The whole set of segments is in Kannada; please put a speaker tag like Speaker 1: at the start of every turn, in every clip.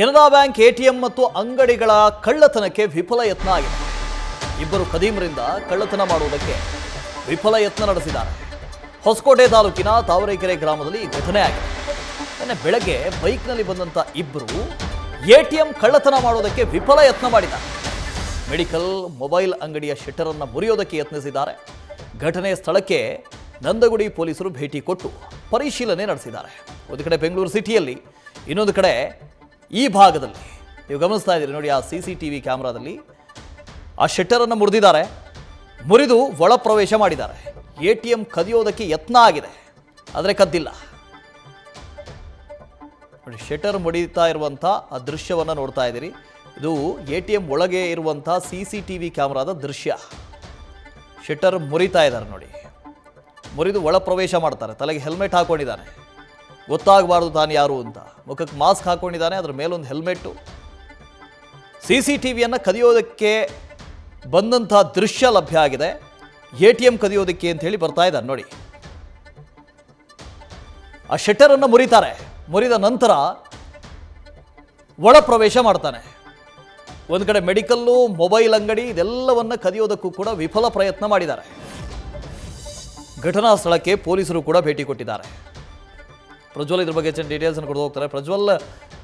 Speaker 1: ಕೆನರಾ ಬ್ಯಾಂಕ್ ಎಟಿಎಂ ಮತ್ತು ಅಂಗಡಿಗಳ ಕಳ್ಳತನಕ್ಕೆ ವಿಫಲ ಯತ್ನ ಆಗಿದೆ. ಇಬ್ಬರು ಖದೀಮರಿಂದ ಕಳ್ಳತನ ಮಾಡುವುದಕ್ಕೆ ವಿಫಲ ಯತ್ನ ನಡೆಸಿದ್ದಾರೆ. ಹೊಸಕೋಟೆ ತಾಲೂಕಿನ ತಾವರೆಕೆರೆ ಗ್ರಾಮದಲ್ಲಿ ಈ ಘಟನೆ ಆಗಿದೆ. ನಿನ್ನೆ ಬೆಳಗ್ಗೆ ಬೈಕ್ನಲ್ಲಿ ಬಂದಂಥ ಇಬ್ಬರು ಎಟಿಎಂ ಕಳ್ಳತನ ಮಾಡೋದಕ್ಕೆ ವಿಫಲ ಯತ್ನ ಮಾಡಿದ್ದಾರೆ. ಮೆಡಿಕಲ್ ಮೊಬೈಲ್ ಅಂಗಡಿಯ ಶಟರ್ ಅನ್ನು ಮುರಿಯೋದಕ್ಕೆ ಯತ್ನಿಸಿದ್ದಾರೆ. ಘಟನೆಯ ಸ್ಥಳಕ್ಕೆ ನಂದಗುಡಿ ಪೊಲೀಸರು ಭೇಟಿ ಕೊಟ್ಟು ಪರಿಶೀಲನೆ ನಡೆಸಿದ್ದಾರೆ. ಒಂದು ಕಡೆ ಬೆಂಗಳೂರು ಸಿಟಿಯಲ್ಲಿ, ಇನ್ನೊಂದು ಕಡೆ ಈ ಭಾಗದಲ್ಲಿ ನೀವು ಗಮನಿಸ್ತಾ ಇದ್ದೀರಿ ನೋಡಿ, ಆ CCTV ಕ್ಯಾಮ್ರಾದಲ್ಲಿ ಆ ಶಟರ್ ಅನ್ನು ಮುರಿದಿದ್ದಾರೆ. ಮುರಿದು ಒಳ ಪ್ರವೇಶ ಮಾಡಿದ್ದಾರೆ. ಎಟಿಎಂ ಕದಿಯೋದಕ್ಕೆ ಯತ್ನ ಆಗಿದೆ, ಆದರೆ ಕದ್ದಿಲ್ಲ. ನೋಡಿ, ಶಟರ್ ಮುರಿತಾ ಇರುವಂಥ ಆ ದೃಶ್ಯವನ್ನು ನೋಡ್ತಾ ಇದ್ದೀರಿ. ಇದು ಎಟಿಎಂ ಒಳಗೆ ಇರುವಂಥ CCTV ಕ್ಯಾಮ್ರಾದ ದೃಶ್ಯ. ಶಟರ್ ಮುರಿತಾ ಇದ್ದಾರೆ ನೋಡಿ, ಮುರಿದು ಒಳ ಪ್ರವೇಶ ಮಾಡ್ತಾರೆ. ತಲೆಗೆ ಹೆಲ್ಮೆಟ್ ಹಾಕೊಂಡಿದ್ದಾನೆ, ಗೊತ್ತಾಗಬಾರ್ದು ತಾನು ಯಾರು ಅಂತ. ಮುಖಕ್ಕೆ ಮಾಸ್ಕ್ ಹಾಕೊಂಡಿದ್ದಾನೆ, ಅದರ ಮೇಲೊಂದು ಹೆಲ್ಮೆಟ್ಟು. CCTVಯನ್ನು ಕದಿಯೋದಕ್ಕೆ ಬಂದಂಥ ದೃಶ್ಯ ಲಭ್ಯ ಆಗಿದೆ. ಎಟಿಎಂ ಕದಿಯೋದಕ್ಕೆ ಅಂತ ಹೇಳಿ ಬರ್ತಾ ಇದ್ದಾರೆ ನೋಡಿ. ಆ ಶಟರನ್ನು ಮುರಿತಾರೆ. ಮುರಿದ ನಂತರ ಒಳ ಪ್ರವೇಶ ಮಾಡ್ತಾನೆ. ಒಂದು ಕಡೆ ಮೆಡಿಕಲ್ಲು, ಮೊಬೈಲ್ ಅಂಗಡಿ ಇದೆಲ್ಲವನ್ನ ಕದಿಯೋದಕ್ಕೂ ಕೂಡ ವಿಫಲ ಪ್ರಯತ್ನ ಮಾಡಿದ್ದಾರೆ. ಘಟನಾ ಸ್ಥಳಕ್ಕೆ ಪೊಲೀಸರು ಕೂಡ ಭೇಟಿ ಕೊಟ್ಟಿದ್ದಾರೆ. ಪ್ರಜ್ವಲ್ ಇದ್ರ ಬಗ್ಗೆ ಡೀಟೇಲ್ಸ್ ಅನ್ನು ಕೊಟ್ಟು ಹೋಗ್ತಾರೆ. ಪ್ರಜ್ವಲ್,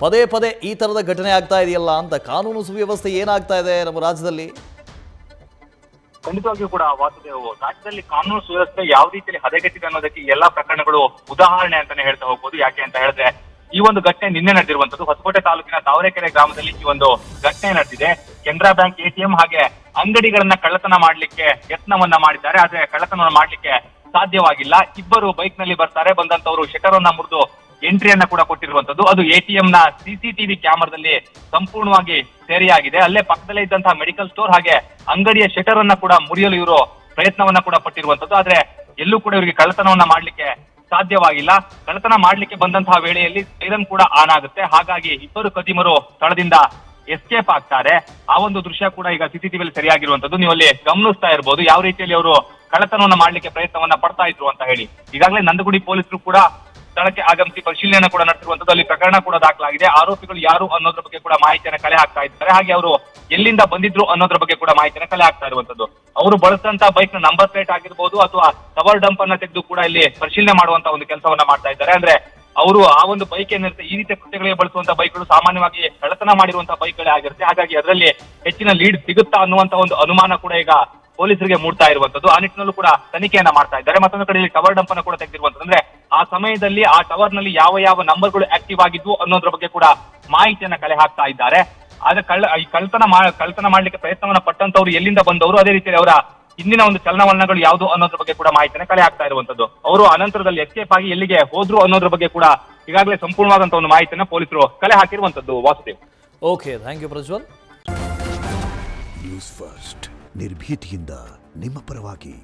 Speaker 1: ಪದೇ ಪದೇ ಈ ಥರದ ಘಟನೆ ಆಗ್ತಾ ಇದೆಯಲ್ಲ ಅಂತ, ಕಾನೂನು ಸುವ್ಯವಸ್ಥೆ ಏನಾಗ್ತಾ ಇದೆ ನಮ್ಮ ರಾಜ್ಯದಲ್ಲಿ?
Speaker 2: ಖಂಡಿತವಾಗಿಯೂ ಕೂಡ ವಾಸುದೇವ್, ರಾಜ್ಯದಲ್ಲಿ ಕಾನೂನು ಸುವ್ಯವಸ್ಥೆ ಯಾವ ರೀತಿಯಲ್ಲಿ ಹದಗೆಟ್ಟಿದೆ ಅನ್ನೋದಕ್ಕೆ ಎಲ್ಲಾ ಪ್ರಕರಣಗಳು ಉದಾಹರಣೆ ಅಂತಾನೆ ಹೇಳ್ತಾ ಹೋಗ್ಬೋದು. ಯಾಕೆ ಅಂತ ಹೇಳಿದ್ರೆ, ಈ ಒಂದು ಘಟನೆ ನಿನ್ನೆ ನಡೆದಿರುವಂತದ್ದು ಹೊಸಕೋಟೆ ತಾಲೂಕಿನ ತಾವರೆಕೆರೆ ಗ್ರಾಮದಲ್ಲಿ ಈ ಒಂದು ಘಟನೆ ನಡೆದಿದೆ. ಕೆನರಾ ಬ್ಯಾಂಕ್ ಎಟಿಎಂ ಹಾಗೆ ಅಂಗಡಿಗಳನ್ನ ಕಳ್ಳತನ ಮಾಡ್ಲಿಕ್ಕೆ ಯತ್ನವನ್ನ ಮಾಡಿದ್ದಾರೆ. ಆದ್ರೆ ಕಳ್ಳತನ ಮಾಡ್ಲಿಕ್ಕೆ ಸಾಧ್ಯವಾಗಿಲ್ಲ. ಇಬ್ಬರು ಬೈಕ್ ನಲ್ಲಿ ಬರ್ತಾರೆ. ಬಂದಂತವರು ಶಟರ್ ಅನ್ನ ಮುರಿದು ಎಂಟ್ರಿಯನ್ನ ಕೂಡ ಕೊಟ್ಟಿರುವಂತದ್ದು. ಅದು ಎಟಿಎಂ ನ CCTV ಕ್ಯಾಮರಾದಲ್ಲಿ ಸಂಪೂರ್ಣವಾಗಿ ಸೆರೆಯಾಗಿದೆ. ಅಲ್ಲೇ ಪಕ್ಕದಲ್ಲೇ ಇದ್ದಂತಹ ಮೆಡಿಕಲ್ ಸ್ಟೋರ್ ಹಾಗೆ ಅಂಗಡಿಯ ಶಟರ್ ಅನ್ನ ಕೂಡ ಮುರಿಯಲು ಇವರು ಪ್ರಯತ್ನವನ್ನ ಕೂಡ ಪಟ್ಟಿರುವಂತದ್ದು. ಆದ್ರೆ ಎಲ್ಲೂ ಕೂಡ ಇವರಿಗೆ ಕಳ್ಳತನವನ್ನ ಮಾಡ್ಲಿಕ್ಕೆ ಸಾಧ್ಯವಾಗಿಲ್ಲ. ಕಳ್ಳತನ ಮಾಡ್ಲಿಕ್ಕೆ ಬಂದಂತಹ ವೇಳೆಯಲ್ಲಿ ಸೈರನ್ ಕೂಡ ಆನ್ ಆಗುತ್ತೆ. ಹಾಗಾಗಿ ಇಬ್ಬರು ಖದೀಮರು ಸ್ಥಳದಿಂದ ಎಸ್ಕೇಪ್ ಆಗ್ತಾರೆ. ಆ ಒಂದು ದೃಶ್ಯ ಕೂಡ ಈಗ CCTV ಸರಿಯಾಗಿರುವಂತದ್ದು. ನೀವು ಅಲ್ಲಿ ಗಮನಿಸ್ತಾ ಇರಬಹುದು ಯಾವ ರೀತಿಯಲ್ಲಿ ಅವರು ಕಳ್ಳತನವನ್ನ ಮಾಡ್ಲಿಕ್ಕೆ ಪ್ರಯತ್ನವನ್ನ ಪಡ್ತಾ ಇದ್ರು ಅಂತ ಹೇಳಿ. ಈಗಾಗಲೇ ನಂದಗುಡಿ ಪೊಲೀಸರು ಕೂಡ ಸ್ಥಳಕ್ಕೆ ಆಗಮಿಸಿ ಪರಿಶೀಲನೆ ಕೂಡ ನಡೆಸಿರುವಂತದ್ದು. ಅಲ್ಲಿ ಪ್ರಕರಣ ಕೂಡ ದಾಖಲಾಗಿದೆ. ಆರೋಪಿಗಳು ಯಾರು ಅನ್ನೋದ್ರ ಬಗ್ಗೆ ಕೂಡ ಮಾಹಿತಿಯನ್ನು ಕಲೆ ಹಾಕ್ತಾ ಇದ್ದಾರೆ. ಹಾಗೆ ಅವರು ಎಲ್ಲಿಂದ ಬಂದಿದ್ರು ಅನ್ನೋದ್ರ ಬಗ್ಗೆ ಕೂಡ ಮಾಹಿತಿಯನ್ನು ಕಲೆ ಹಾಕ್ತಾ ಇರುವಂತದ್ದು. ಅವರು ಬಳಸಿದಂತ ಬೈಕ್ ನ ನಂಬರ್ ಪ್ಲೇಟ್ ಆಗಿರ್ಬೋದು ಅಥವಾ ಕವರ್ ಡಂಪ್ ಅನ್ನ ತೆಗೆದು ಕೂಡ ಇಲ್ಲಿ ಪರಿಶೀಲನೆ ಮಾಡುವಂತ ಒಂದು ಕೆಲಸವನ್ನ ಮಾಡ್ತಾ ಇದ್ದಾರೆ. ಅಂದ್ರೆ ಅವರು ಆ ಒಂದು ಬೈಕ್ ಏನಿರುತ್ತೆ, ಈ ರೀತಿಯ ಕೃತ್ಯಗಳಿಗೆ ಬಳಸುವಂತ ಬೈಕ್ಗಳು ಸಾಮಾನ್ಯವಾಗಿ ಕಳ್ಳತನ ಮಾಡಿರುವಂತಹ ಬೈಕ್ಗಳೇ ಆಗಿರುತ್ತೆ. ಹಾಗಾಗಿ ಅದರಲ್ಲಿ ಹೆಚ್ಚಿನ ಲೀಡ್ ಸಿಗುತ್ತಾ ಅನ್ನುವಂತ ಒಂದು ಅನುಮಾನ ಕೂಡ ಈಗ ಪೊಲೀಸರಿಗೆ ಮೂಡ್ತಾ ಇರುವಂತದ್ದು. ಆ ನಿಟ್ಟಿನಲ್ಲೂ ಕೂಡ ತನಿಖೆಯನ್ನ ಮಾಡ್ತಾ ಇದ್ದಾರೆ. ಮತ್ತೊಂದು ಕಡೆ ಕವರ್ ಡಂಪ್ ಅನ್ನು ಕೂಡ ತೆಗೆದಿರುವಂತದ್ದು. ಅಂದ್ರೆ ಆ ಸಮಯದಲ್ಲಿ ಆ ಟವರ್ ನಲ್ಲಿ ಯಾವ ಯಾವ ನಂಬರ್ಗಳು ಆಕ್ಟಿವ್ ಆಗಿದ್ವು ಅನ್ನೋದ್ರ ಬಗ್ಗೆ ಕೂಡ ಮಾಹಿತಿಯನ್ನ ಕಲೆ ಹಾಕ್ತಾ ಇದ್ದಾರೆ. ಆದ್ರೆ ಕಳ್ಳತನ ಮಾಡ್ಲಿಕ್ಕೆ ಪ್ರಯತ್ನವನ್ನ ಪಟ್ಟಂತವ್ರು ಎಲ್ಲಿಂದ ಬಂದವರು, ಅದೇ ರೀತಿಯಲ್ಲಿ ಅವರ ಹಿಂದಿನ ಒಂದು ಚಲನವಲನಗಳು ಯಾವುದು ಅನ್ನೋದ್ರ ಬಗ್ಗೆ ಕೂಡ ಮಾಹಿತಿಯನ್ನ ಕಲೆ ಹಾಕ್ತಾ ಇರುವಂತದ್ದು. ಅವರು ಅನಂತರದಲ್ಲಿ ಎಸ್ಕೇಪ್ ಆಗಿ ಎಲ್ಲಿಗೆ ಹೋದ್ರು ಅನ್ನೋದ್ರ ಬಗ್ಗೆ ಕೂಡ ಈಗಾಗಲೇ ಸಂಪೂರ್ಣವಾದಂತ ಒಂದು ಮಾಹಿತಿಯನ್ನ ಪೊಲೀಸರು ಕಲೆ ಹಾಕಿರುವಂತದ್ದು. Vasudev.
Speaker 1: Okay, thank you Prajwal.
Speaker 3: News First, ನಿರ್ಭೀತಿಯಿಂದ ನಿಮ್ಮ ಪರವಾಗಿ.